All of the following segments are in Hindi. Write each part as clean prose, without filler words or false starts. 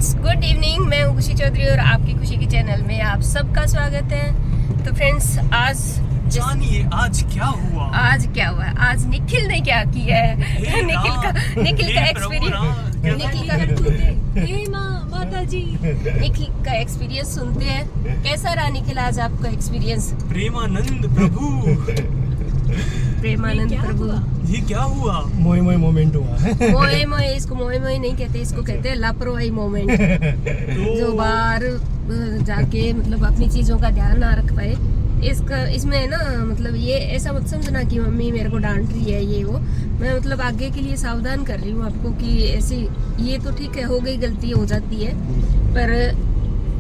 Friends, good evening. मैं हूँ खुशी चौधरी और आपकी खुशी के चैनल में आप सबका स्वागत है। तो फ्रेंड्स, आज जानिए आज क्या हुआ। आज निखिल ने क्या किया है। निखिल का एक्सपीरियंस, निखिल का एक्सपीरियंस सुनते हैं। कैसा रहा निखिल आज आपका एक्सपीरियंस? प्रेमानंद प्रभु ये क्या हुआ? मोए मोए मोमेंट हुआ। मोए इसको मोए नहीं कहते, इसको कहते हैं लापरवाही मोमेंट। जो बाहर जाके मतलब अपनी चीजों का ध्यान ना रख पाए। इसमें ना मतलब ये ऐसा मत समझना कि मम्मी मेरे को डांट रही है ये वो। मैं मतलब आगे के लिए सावधान कर रही हूँ आपको कि ऐसी ये तो ठीक है, हो गई गलती हो जाती है, पर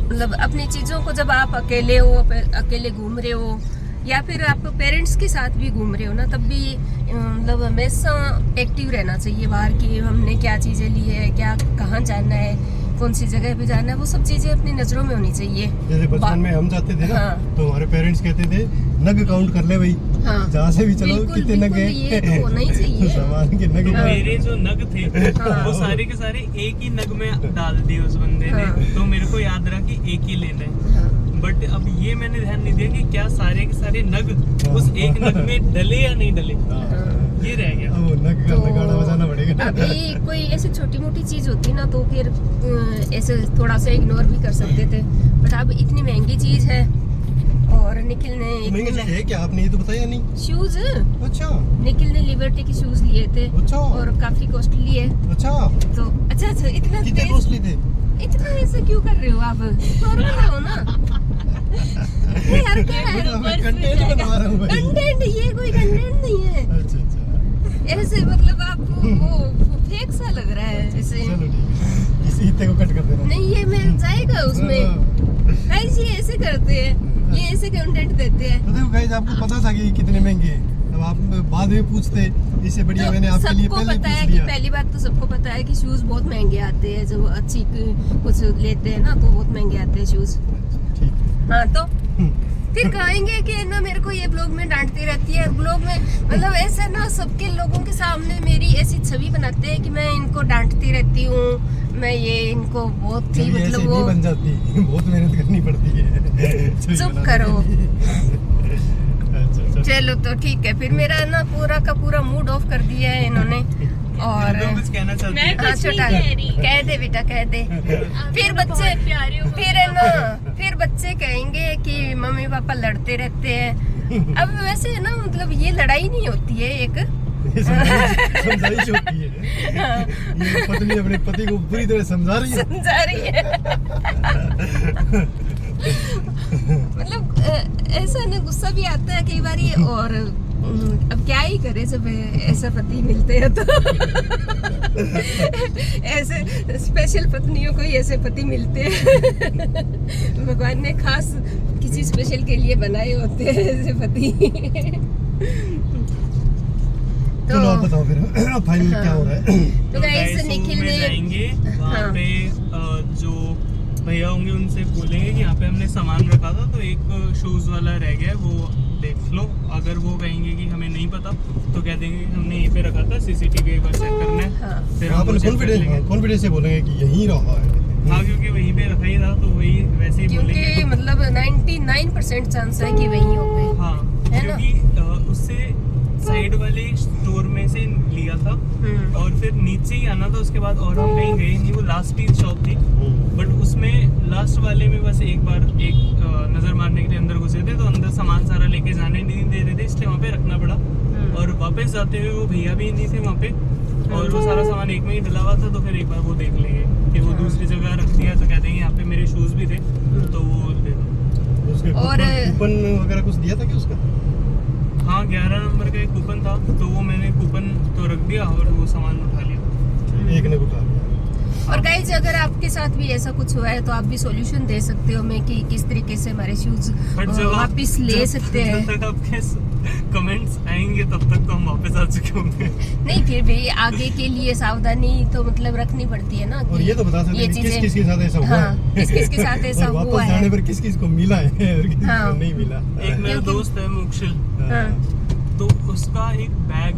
मतलब अपनी चीजों को जब आप अकेले हो, अकेले घूम रहे हो या फिर आप पेरेंट्स के साथ भी घूम रहे हो ना, तब भी मतलब हमेशा एक्टिव रहना चाहिए बाहर की। हमने क्या चीजें ली है, क्या कहाँ जाना है, कौन सी जगह पे जाना है, वो सब चीजें अपनी नजरों में होनी चाहिए। जैसे बचपन में हम जाते थे ना, हाँ। तो हमारे पेरेंट्स कहते थे नग काउंट कर ले भाई। हाँ। जहाँ से भी चलो कितने नग हैं। ये तो होना ही चाहिए। सामान के नग। तो मेरे जो नग थे हाँ। वो सारे के सारे एक ही नग में डाल दिए उस बंदे ने। हाँ। तो मेरे को याद रहा कि एक ही लेना है। हाँ। बट अब ये मैंने ध्यान नहीं दिया कि क्या सारे के सारे नग उस एक नग में डले या नहीं डले। ये रह गया। वो नग का नगाड़ा बजाना पड़ेगा। अभी कोई ऐसी छोटी मोटी चीज होती ना तो फिर ऐसे थोड़ा सा इग्नोर भी कर सकते थे, बट अब इतनी महंगी चीज है। और निखिल ने महंगी चीज है क्या? आपने ये तो बताया नहीं। शूज, अच्छा। निखिल ने लिबर्टी के शूज लिए थे। अच्छा। और काफी कॉस्टली है। अच्छा। तो अच्छा इतना कितने कॉस्टली थे? इतना ऐसे क्यों कर रहे हो आप? नॉर्मल हो ना यार, क्या है कंटेंट बना रहा हूँ भाई। कंटेंट? ये कोई कंटेंट नहीं है। अच्छा। ऐसे मतलब आपको वो फेक सा लग रहा है ऐसे। चलो ठीक है, इसी हिस्से को कट कर देना। नहीं, ये मिल जाएगा उसमें। गाइस ये ऐसे करते हैं, ये ऐसे कंटेंट देते हैं। तो देखो गाइस, आपको पता था कि कितने महंगे हैं, अब आप बाद में पूछते, इससे बढ़िया मैंने आपके लिए पहले पता है पूछ कि लिया। पहली बात तो सबको पता है कि शूज बहुत महंगे आते हैं। जो अच्छी कुछ लेते हैं ना तो बहुत महंगे आते हैं शूज। ठीक है। हाँ, तो फिर कहेंगे कि ना मेरे को ये ब्लॉग में डांटती रहती है। ब्लॉग में मतलब ऐसा ना सबके लोगों के सामने मेरी ऐसी छवि बनाते हैं कि मैं इनको डांटती रहती हूँ, मैं ये इनको बहुत ही मतलब ऐसे वो नहीं बन जाती, बहुत मेहनत करनी पड़ती है। चुप करो। अच्छा। चलो तो ठीक है, फिर मेरा ना पूरा का पूरा मूड ऑफ कर दिया है इन्होंने। और तो कुछ कहना चाहती है? हाँ, छोटा कह दे बेटा, कह दे। फिर बच्चे कहेंगे कि मम्मी पापा लड़ते रहते हैं। अब वैसे ना मतलब ये लड़ाई नहीं होती है, एक समझाइश होती है। ये पत्नी अपने पति को पूरी तरह समझा रही है। मतलब ऐसा ना गुस्सा भी आता है कई बार। और अब क्या ही करे जब ऐसा पति मिलते हैं तो ऐसे स्पेशल पत्नियों को ही ऐसे पति मिलते हैं। भगवान ने खास किसी स्पेशल के लिए बनाए होते हैं ऐसे पति। तो आप बताओ फिर फाइनल क्या हो रहा है? तो गाइस निखिल ने जाएंगे वहाँ पे जो भैया होंगे उनसे बोलेंगे कि यहाँ पे हमने सामान रखा था तो एक शूज वाला रह गया, वो देख लो। अगर वो कहेंगे कि हमें नहीं पता तो कह देंगे कि हमने यहीं पे रखा था, सीसीटीवी एक बार चेक करना है। हाँ। फिर हम कॉन्फिडेंस से बोलेंगे कि यहीं रहा है। हाँ, क्योंकि वहीं पे रखा ही था तो वही वैसे ही बोलेंगे। क्योंकि मतलब 99% चांस है कि वही हो गए। हाँ, है ना? क्योंकि उससे साइड वाले स्टोर में से लिया था और फिर नीचे ही आना था उसके बाद, और हम कहीं गए नहीं। वो लास्ट ही शॉप थी, बट उसमें लास्ट वाले में बस एक बार नजर मारने के लिए अंदर घुसे थे, तो अंदर सामान सारा लेके जाने नहीं दे रहे थे, इसलिए वहाँ पे रखना पड़ा। और वापस जाते हुए वो भैया भी नहीं थे वहाँ पे, और वो सारा सामान एक में ही डला हुआ था। तो फिर एक बार वो देख लेंगे कि वो दूसरी जगह रख दिया तो कहते हैं यहाँ पे मेरे शूज भी थे, तो वो ले दो। उसके और कूपन वगैरह कुछ दिया था क्या उसका? हाँ, 11 नंबर का एक कूपन था, तो वो मैंने कूपन तो रख दिया और वो सामान उठा लिया। एक ने उठा लिया। और गाइज अगर आपके साथ भी ऐसा कुछ हुआ है तो आप भी सॉल्यूशन दे सकते हो मैं कि किस तरीके से हमारे शूज वापस ले सकते हैं। जब तक आपके कमेंट्स आएंगे तब तक तो हम वापस आ चुके होंगे। नहीं, फिर भी आगे के लिए सावधानी तो मतलब रखनी पड़ती है ना। और ये तो बता सकते हैं किस किस के साथ ऐसा हुआ है। किस किस के साथ ऐसा हुआ है। वापस जाने पर किस किस को मिला है और किस को नहीं मिला। एक मेरा दोस्त है मुक्षिल, तो उसका एक बैग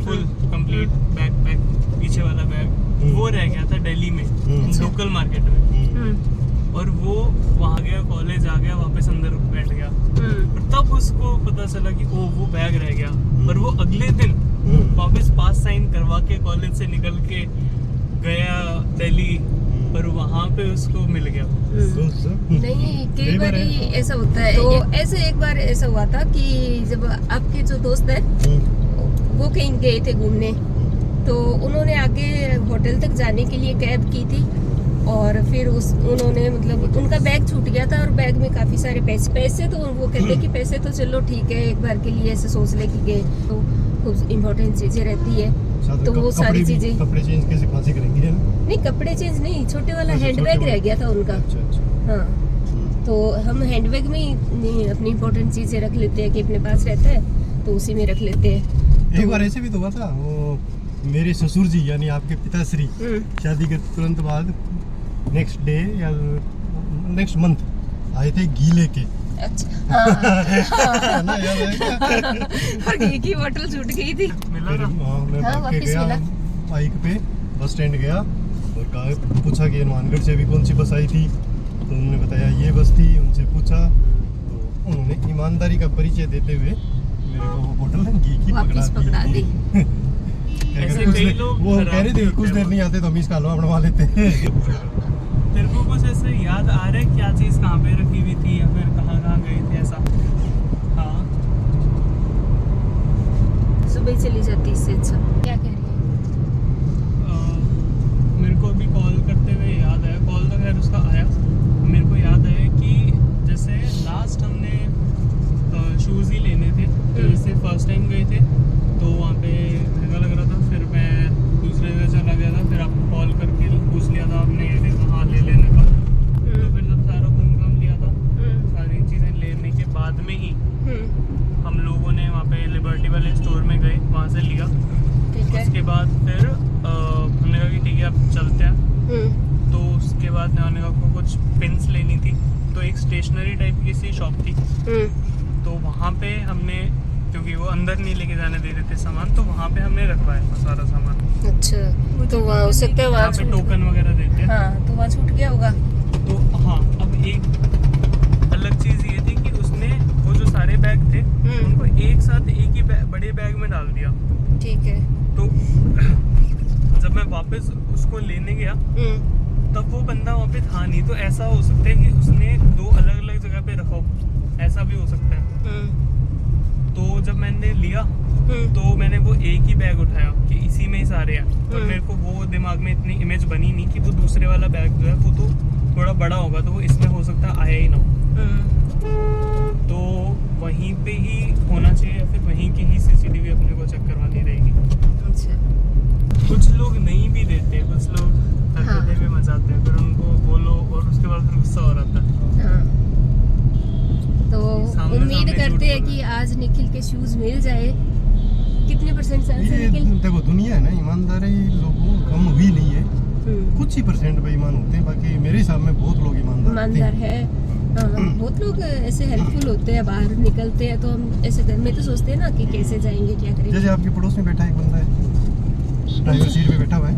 फुल कंप्लीट बैकपैक पीछे वाला बैग वो रह गया था दिल्ली में 2 लोकल मार्केट में, और वो वहाँ गया, कॉलेज आ गया, वापस अंदर बैठ गया। और तब उसको पता चला कि वो बैग रह गया। पर वो अगले दिन वापस पास साइन करवा के कॉलेज से निकल के गया दिल्ली, पर वहाँ पे उसको मिल गया। नहीं, कई बार ऐसा होता है। तो ऐसे एक बार ऐसा हुआ था कि जब आपके जो दोस्त है वो कहीं गए थे घूमने, तो उन्होंने आगे होटल तक जाने के लिए कैब की थी, और फिर उन्होंने मतलब उनका बैग छूट गया था, और बैग में काफी सारे पैसे तो वो कहते कि पैसे तो चलो ठीक है, एक बार के लिए ऐसे सोच ले कि गए तो खूब इम्पोर्टेंट चीजें रहती है, तो वो सारी चीजें। कपड़े चेंज कैसे खांसी करेंगे है? नहीं, कपड़े चेंज नहीं, छोटे वाला हैंडबैग रह गया था उनका। अच्छा। हाँ, तो हम हैंडबैग में ही अपनी इम्पोर्टेंट चीजें रख लेते हैं कि अपने पास रहता है तो उसी में रख लेते हैं। एक बार ऐसे भी तो हुआ था, वो मेरे ससुर जी यानी आपके पिताश्री शादी के तुरंत बाद नेक्स्ट डे या नेक्स्ट मंथ आए थे घी लेके। अच्छा, हाँ। ना याद है क्या? और घी की बोतल छूट गई थी। मिला फिर ना? मैं हाँ, भाग के वापस गया मिला। बाइक पे, बस स्टैंड गया और कहा, पूछा कि हनुमानगढ़ से भी कौन सी बस आई थी, तो उन्होंने बताया ये बस थी। उनसे पूछा तो उन्होंने ईमानदारी का परिचय देते हुए मेरे को वो बोतल घी की वापस पकड़ा दी। ऐसे कई लोग वो कह रहे थे कुछ देर नहीं आते तो हम इसका हलवा बनवा लेते हैं। तेरे को कुछ ऐसे याद आ रहा है क्या चीज कहाँ पे रखी हुई थी या फिर कहाँ गई थी ऐसा? हाँ, सुबह चली जाती इससे अच्छा। क्या कह रही है? मेरे को अभी कॉल करते हुए याद आया, कॉल तो खैर उसका आया, मेरे को याद है कि जैसे लास्ट हमने शूज़ ही लेने थे, तो जैसे फर्स्ट टाइम गए थे तो वहाँ पे महंगा लग रहा था, फिर मैं दूसरे जगह चला गया था, फिर आपको कॉल करके पूछ लिया था आपने हाँ ले लेने का। तो फिर जब सारा काम लिया था, सारी चीज़ें लेने के बाद में ही हम लोगों ने वहाँ पे लिबर्टी वाले स्टोर में गए, वहाँ से लिया। ठीक है। उसके बाद फिर हमने कहा कि ठीक है अब चलते हैं। तो उसके बाद मैंने कहा कुछ पिन्स लेनी थी, तो एक स्टेशनरी टाइप की सी शॉप थी, तो वहाँ पे हमने, क्योंकि वो अंदर नहीं लेके जाने दे रहे थे सामान, तो वहाँ पे हमने रखवाया वो सारा सामान। अच्छा, तो वहाँ हो सकता है वहाँ वहाँ पे टोकन वगैरह देते हैं। हाँ, तो वहाँ छूट गया होगा। तो हाँ, अब एक अलग चीज़ ये थी कि उसने वो जो सारे बैग थे उनको एक साथ एक ही बड़े बैग में डाल दिया। ठीक है। तो जब मैं वापस उसको लेने गया तब वो बंदा वहाँ पे था नहीं, तो ऐसा हो सकता है कि उसने दो अलग अलग जगह पे रखा हो, ऐसा भी हो सकता है। तो जब मैंने लिया तो मैंने वो एक ही बैग उठाया कि इसी में ही सारे हैं, और मेरे को वो दिमाग में इतनी इमेज बनी नहीं कि वो दूसरे वाला बैग जो है वो तो थोड़ा बड़ा होगा, तो वो इसमें हो सकता है आया ही ना हो। तो वहीं पे ही होना चाहिए या फिर वहीं की ही सीसीटीवी अपने को चेक करवानी रहेगी। अच्छा, कुछ लोग नहीं भी देते, कुछ लोग हरकतें में मचाते हैं, फिर उनको बोलो और उसके बाद फिर गुस्सा हो रहा था। हाँ। तो सामने उम्मीद सामने करते हैं झूठ कि आज निखिल के शूज मिल जाए। कितने % चांस है ये निखिल? देखो दुनिया है ना, ईमानदारी लोगों कम हुई नहीं है, कुछ ही % बेईमान होते हैं, बाकी मेरे हिसाब में बहुत लोग ईमानदार है। हाँ, बहुत लोग ऐसे हेल्पफुल होते हैं, बाहर निकलते हैं तो हम ऐसे घर में तो सोचते हैं ना कि कैसे जाएंगे, क्या करेंगे। जैसे आपके पड़ोस में बैठा एक बंदा है, ड्राइवर सीट पे बैठा हुआ है,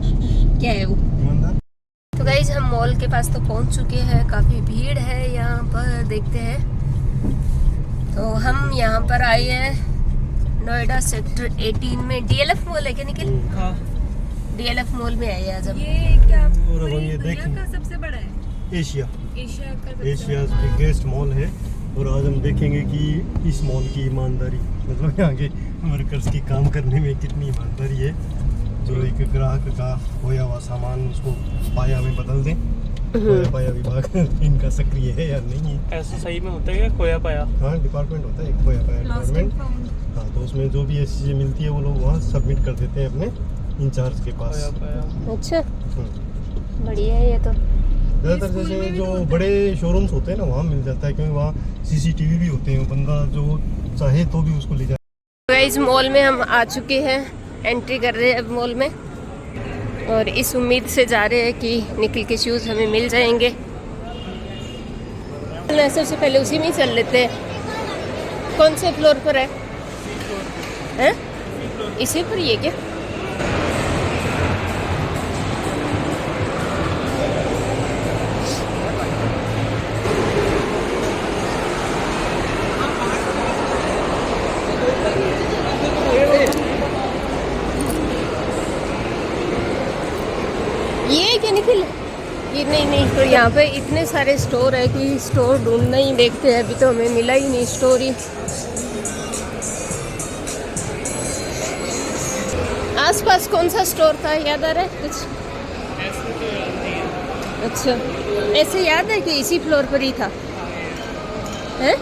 क्या है वो? ईमानदार। तो गाइज हम मॉल के पास तो पहुंच चुके हैं, काफी भीड़ है यहाँ पर, देखते हैं। तो हम यहाँ पर आए हैं नोएडा सेक्टर 18 में, DLF मॉल है क्या निखिल? हाँ, DLF मॉल में आए आज हम। ये क्या और अब हम ये दुनिया देखें का सबसे बड़ा है? एशिया एशिया का सबसे एशिया बिगेस्ट मॉल है, और आज हम देखेंगे कि इस मॉल की ईमानदारी, मतलब यहाँ के वर्कर्स की काम करने में कितनी ईमानदारी है, जो एक ग्राहक का खोया हुआ सामान उसको पाया में बदल दें। खोया पाया विभाग इनका सक्रिय है या नहीं? ऐसा सही में होता है क्या खोया पाया? हाँ, डिपार्टमेंट होता है एक खोया पाया Lost and डिपार्टमेंट। found। हाँ, तो उसमें जो भी ऐसी चीज़ें मिलती है वो लोग वहाँ सबमिट कर देते हैं अपने इंचार्ज के पास। खोया पाया। अच्छा, हम्म। बढ़िया है ये तो। ज़्यादातर स्कूल जैसे में भी जो तो होता है। बड़े शोरूम्स होते हैं ना वहाँ मिल जाता है, क्योंकि वहाँ CCTV भी होते हैं, बंदा जो चाहे तो भी उसको ले जाए। गाइस मॉल में हम आ चुके हैं, एंट्री कर रहे हैं अब मॉल में, और इस उम्मीद से जा रहे हैं कि निखिल के शूज़ हमें मिल जाएंगे। सबसे पहले उसी में ही चल लेते हैं। कौन से फ्लोर पर है? हैं? इसी पर ही है क्या? निखिल ये नहीं तो यहाँ पे इतने सारे स्टोर है कि स्टोर ढूंढना ही देखते हैं, अभी तो हमें मिला ही नहीं स्टोर ही। आसपास कौन सा स्टोर था, याद आ रहा है कुछ? ऐसे तो याद नहीं है। अच्छा, ऐसे याद है कि इसी फ्लोर पर ही था, हैं?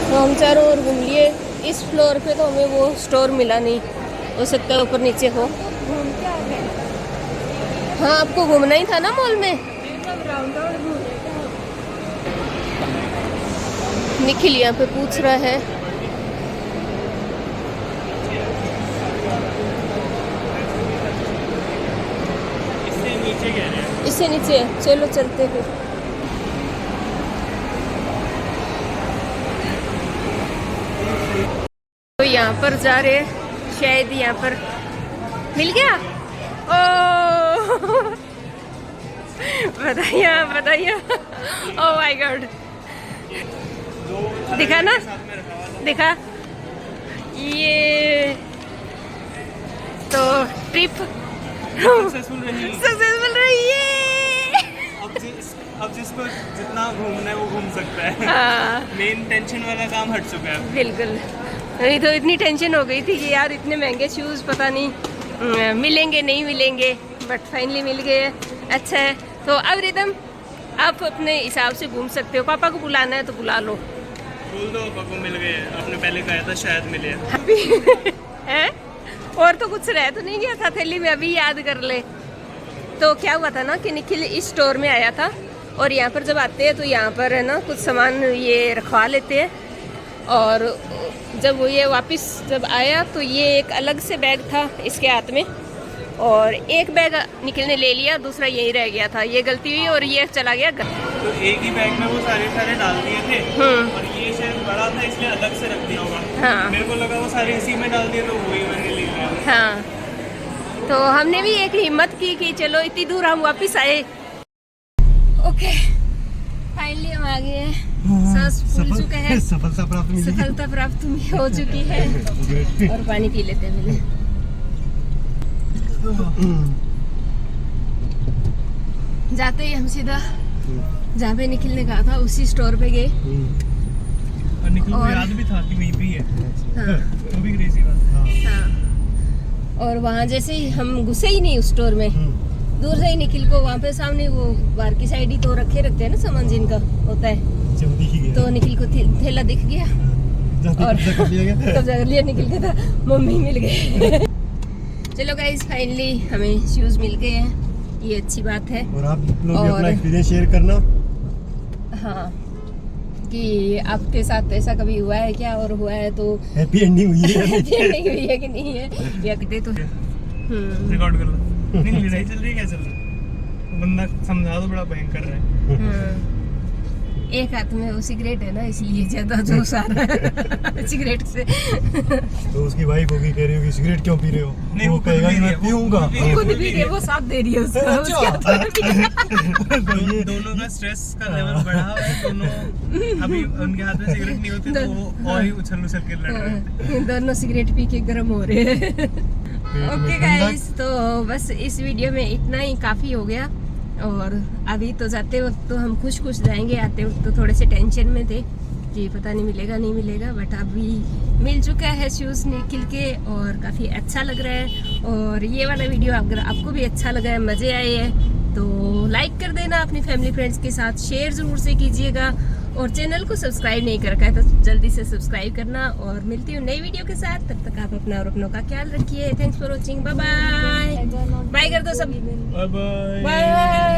तो हम चारों ओर घूम लिए, इस फ्लोर पे तो हमें वो स्टोर मिला नहीं, हो सकता है ऊपर नीचे हो। हाँ, आपको घूमना ही था ना मॉल में। निखिल यहाँ पे पूछ रहा है। इससे नीचे कह रहे हैं। इससे नीचे, चलो चलते फिर। तो यहाँ पर जा रहे हैं, शायद यहाँ पर मिल गया। ओ बताइए ओ माय गॉड, दिखा ना, दिखा ये तो ट्रिप सक्सेसफुल रही है। अब जिसको जितना घूमना है वो घूम सकता है। हाँ मेन टेंशन वाला काम हट चुका है। बिल्कुल, नहीं तो इतनी टेंशन हो गई थी कि यार इतने महंगे शूज़ पता नहीं मिलेंगे नहीं मिलेंगे, बट फाइनली मिल गए। अच्छा है, तो अब रिदम आप अपने हिसाब से घूम सकते हो। पापा को बुलाना है तो बुला लो। बोल दो पापा को मिल गए, आपने पहले कहा था शायद मिले। अभी है और तो कुछ रह तो नहीं गया था थैली में, अभी याद कर ले। तो क्या हुआ था ना कि निखिल इस स्टोर में आया था और यहाँ पर जब आते हैं तो यहाँ पर है ना कुछ सामान ये रखवा लेते हैं, और जब वो ये वापस जब आया तो ये एक अलग से बैग था इसके हाथ में, और एक बैग निखिल ने ले लिया, दूसरा यही रह गया था। ये गलती हुई और ये चला गया घर। तो एक ही बैग में वो सारे डाल दिए थे, और ये शायद बड़ा था इसलिए अलग से रख दिया होगा। हाँ मेरे को लगा वो सारे इसी में डाल दिए, तो वही मैंने ले लिया। हाँ, तो हमने भी एक हिम्मत की कि चलो इतनी दूर हम वापस आए। ओके, फाइनली हम आ गए हैं, सांस फूल चुका है, सफलता प्राप्त मिली। सफलता प्राप्त हो चुकी है। और पानी पी लेते हैं पहले। जाते ही हम सीधा जहाँ पे निखिल ने कहा था उसी स्टोर पे गए। और निखिल को और- याद भी था कि वहीं पे ही है। हाँ वो भी क्रेजी बात। हाँ, और वहाँ जैसे ही हम घुसे ही नहीं उस स्टोर में, दूर से ही निखिल को वहाँ पे सामने वो बाहर की साइड ही तो रखे रहते हैं ना सामान जिनका होता है, तो निखिल को थैला दिख गया और कब्जा कर लिया निखिल के, था मम्मी मिल गए। चलो गाइस, फाइनली हमें शूज मिल गए हैं, ये अच्छी बात है। और आप लोग भी और- अपना एक्सपीरियंस शेयर करना। हाँ, कि आपके साथ ऐसा कभी हुआ है क्या, और हुआ है तो हैप्पी एंडिंग हुई है। नहीं हुई है कि नहीं है, या कितने तो रिकॉर्ड कर लो। नहीं लड़ाई चल रही है, क्या चल रहा है? बंदा समझा तो बड़ा भयंकर है। एक हाथ में वो सिगरेट है ना, इसलिए ज्यादा जोश आ रहा है सिगरेट से। तो उसकी वाइफ होगी, कह रही होगी सिगरेट क्यों पी रहे हो? नहीं, वो वो खुद कहेगा पी कि रही मैं है, वो पीऊंगा। खुद पी खुद भी के वो साथ दे रही है उसका, अच्छा। उसके हाथ में भी। तो ये दोनों का स्ट्रेस का लेवल बढ़ा हुआ है। दोनों अभी उनके हाथ में सिगरेट नहीं होती तो वो और ही उछल उछल के लड़ रहे थे। दोनों सिगरेट पी के गर्म हो रहे हैं। पेट में ओके ठंडक। गाइस, तो बस इस वीडियो में इतना ही काफ़ी हो गया। और अभी तो जाते वक्त तो हम खुश जाएंगे, आते वक्त तो थोड़े से टेंशन में थे कि पता नहीं मिलेगा नहीं मिलेगा, बट अभी मिल चुका है शूज़ निखिल के, और काफ़ी अच्छा लग रहा है। और ये वाला वीडियो अगर आपको भी अच्छा लगा है, मज़े आए हैं, तो लाइक कर देना, अपनी फैमिली फ्रेंड्स के साथ शेयर ज़रूर से कीजिएगा, और चैनल को सब्सक्राइब नहीं कर रखा है तो जल्दी से सब्सक्राइब करना। और मिलती हूँ नई वीडियो के साथ, तब तक आप अपना और अपनों का ख्याल रखिए। Thanks for watching, bye bye. Bye कर दो सब, बाय बाय। बाय।